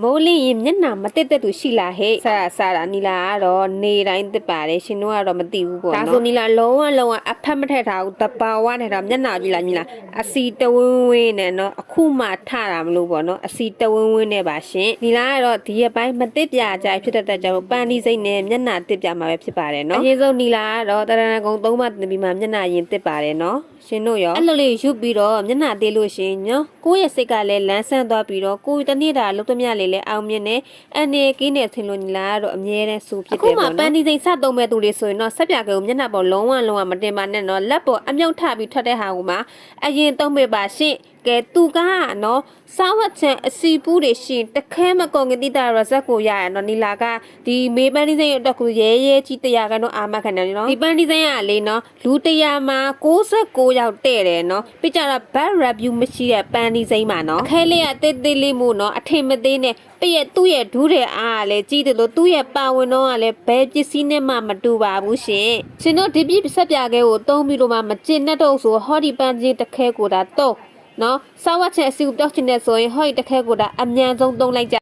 မိုးလင်းရင်မျက်နှာမတက်တက်သူရှိလာဟဲ့စားနီလာကတော့နေတိုင်းတက်ပါတယ်ရှင်တို့ကတော့မသိဘူးပေါ့နော်ဒါဆိုနီလာလုံးဝအဖက်မထက်ထားဘူးတပါဝနဲ့တော့မျက်နှာကြည့်လာညီလာအစီတဝင်းဝင်းနဲ့နော်အခုမှထတာမလို့ပေါ့နော်အစီတဝင်းဝင်းနဲ့ပါရှင်နီလာကတော့ဒီရက်ပိုင်းမတက်ပြကြဖြစ်တဲ့ကြောင့်ပန်းဒီစိတ်နဲ့မျက်နှာတက်ပြမှာပဲဖြစ်ပါတယ်နော်အရင်ဆုံးနီလာကတော့တရဏဂုံ3မှတင်ပြီးမှမျက်နှာရင်တက်ပါတယ်နော်ရှင်တို့ရောအဲ့လိုလေးယူပြီးတော့မျက်နှာသေးလို့ရှင်နော်ကိုယ့်ရဲ့စိတ်ကလည်းလန်းဆန်းသွားပြီးတော့ကိုယ်တနေ့တာလုံးသမျှလေးလည်းအောင်မြင်နေအနေကင်းနေထင်လို့ညီလာတော့အမြဲတမ်းစူဖြစ်တယ်ပေါ့နော်အခုမှပန်းဒီစိတ်စသုံးမဲ့သူလေးဆိုရင်တော့ဆက်ပြကကိုမျက်နှာပေါ်လုံးဝမတင်ပါနဲ့နော်လက်ပေါ်အမြုပ်ထပြီးထွက်တဲ့ဟာကိုမှအရင်သုံးပေးပါရှင်ကဲသူကနော်စားဝတ်ချံအစီပူးတွေရှင်တခဲမကုန်ကတိတာရဇက်ကိုရရနော်နီလာကဒီမေပန်းဒီစိတ်အတွက်ကိုရဲကြီး100ကတော့အာမခံတယ်နော်ဒီပန်းဒီစိတ်ကလေနော်လူ100မှာ69ယောက်တဲ့တယ်နော်ပြီးကြတော့ bad review မရှိတဲ့ပန်းဒီစိတ်မှာနော်အခဲလေးကတေးလေးမှုနော်အထင်မသေးနဲ့ပြည့်သူ့ရဲ့ဒူးတဲ့အားကလည်းကြီးတယ်လို့သူ့ရဲ့ပါဝင်တော့ကလည်းဘယ်ပစ္စည်းနဲ့မှမတူပါဘူးရှင်ရှင်တို့ဒီပြည့်ဆက်ပြခဲကိုသုံးပြီးတော့မှမကျင်နဲ့တော့ဆိုဟောဒီပန်းကြီးတစ်ခဲကိုဒါတော့နော်စားဝတ်ချက်အစီကိုပြောချင်တဲ့ဆိုရင်ဟောဒီတစ်ခဲကိုဒါအမြန်ဆုံးသုံးလိုက်ကြ